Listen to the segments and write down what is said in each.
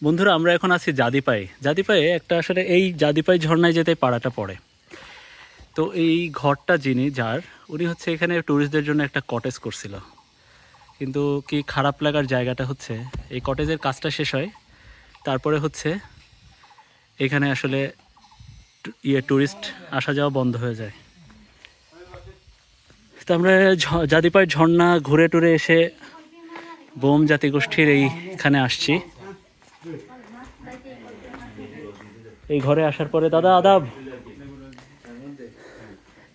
বন্ধুরা আমরা এখন আছি জাদিপাই। জাদিপায়ে একটা আসলে এই জাদিপাই ঝর্ণায় যেতে পাড়াটা পড়ে। তো এই ঘরটা যার উনি হচ্ছে এখানে ট্যুরিস্টদের জন্য একটা কটেজ করছিল। কিন্তু কি খারাপ লাগার জায়গাটা হচ্ছে এই কটেজের কাজটা শেষ হয়, তারপরে হচ্ছে এখানে আসলে ট্যুরিস্ট আসা যাওয়া বন্ধ হয়ে যায়। তো আমরা জাদিপাই ঝর্ণা ঘুরে টুরে এসে বোম জাতিগোষ্ঠীর এইখানে আসছি। এই ঘরে আসার পরে দাদা আদাব,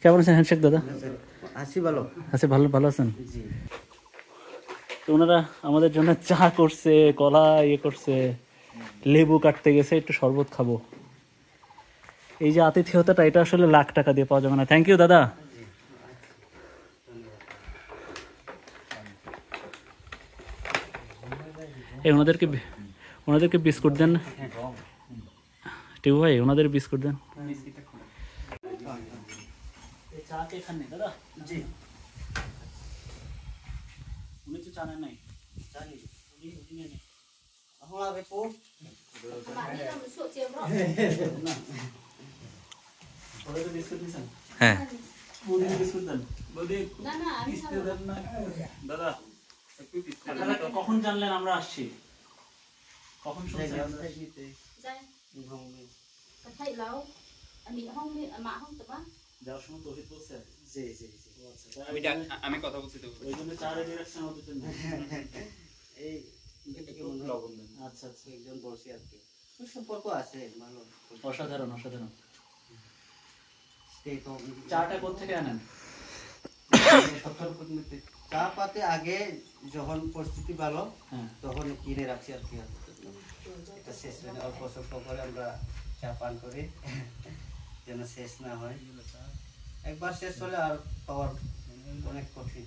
কেমন আছেন? হ্যান্ডশেক দাদা। আছি ভালো। আচ্ছা, ভালো আছেন? তো ওনারা আমাদের জন্য চা করছে, কলা করছে, লেবু কাটতে গেছে, একটু শরবত খাবো। এই যে আতিথেয়তাটা, এটা আসলে লাখ টাকা দিয়ে পাওয়া যাবে না। থ্যাংক ইউ দাদা। এই ওনাদেরকে বিস্কুট দেন টিপু ভাই, ওনাদের বিস্কুট দেন। চা কে খান দাদা? জি, উনি তো চা নেন নাই। হ্যাঁ, দাদা কখন জানলেন আমরা আসছি? কখন শুনছেন? যাওয়ার সময় তৌহিদ বলছে। আমি কথা বলছি তো, ওই জন্য চা রেডি রাখছেন আমাদের জন্য। এই লবণ দেন। আচ্ছা, একজন বলছি আর কি, সম্পর্ক আছে ভালো। অসাধারণ। চাটা কোথেকে আনেন? চা পাতে আগে যখন পরিস্থিতি ভালো তখন কিনে রাখছি আর কি। এটা শেষ হয়ে অল্প স্বল্প করে আমরা চা পান করি যেন শেষ না হয়। একবার শেষ হলে আর পাওয়ার অনেক কঠিন।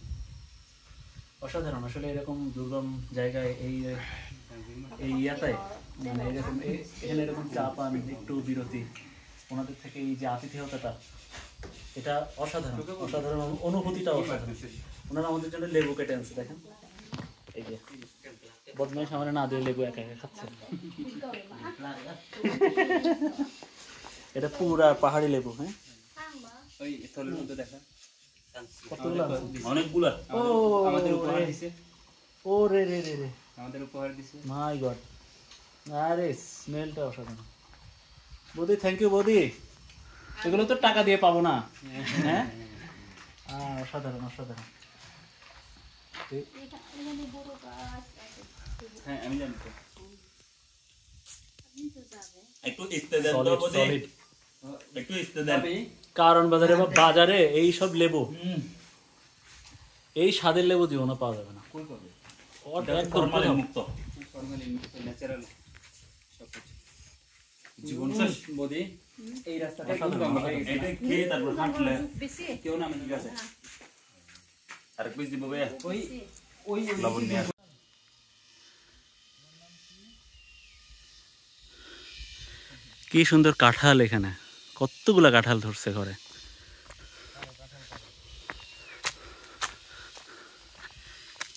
অসাধারণ আসলে এরকম দুর্গম জায়গায় এই ইয়াতায় মানে এরকম এখানে এরকম চা পান, একটু বিরতি, ওনাদের থেকে এই যে আতিথেয়তাটা, এটা অসাধারণ অনুভূতিটা অসাধারণ। ওনারা আমাদের জন্য লেবু কেটে আনছে, দেখেন। এই যে বদমাইশ আমার না দিয়ে লেবু একা একা খাচ্ছে। এটা পুরা পাহাড়ি লেবু। হ্যাঁ, ওই থলের মধ্যে দেখা অনেকগুলা। আমাদের উপহার দিছে। ও রে রে রে রে, আমাদের উপহার দিছে। মাই গড, আরে স্মেলটা অসাধারণ। বৌদি, থ্যাংক ইউ বৌদি। এগুলো তো টাকা দিয়ে পাবো না। হ্যাঁ, অসাধারণ। হ্যাঁ, আমি জানি তো। কারণ বাজারে এই সব লেবু, এই স্বাদের লেবু জীবনে পাওয়া যাবে না। মুক্ত, ন্যাচারাল সবকিছু। জীবন শেষ বদি। এই রাস্তাটা এটা খেয়ে তারপর হাঁটলে কেউ না ঠিক আছে। আর পিস দিব ভাই, ওই লবণ নিয়ে। কি সুন্দর কাঁঠাল, এখানে কতগুলা কাঁঠাল ধরছে ঘরে।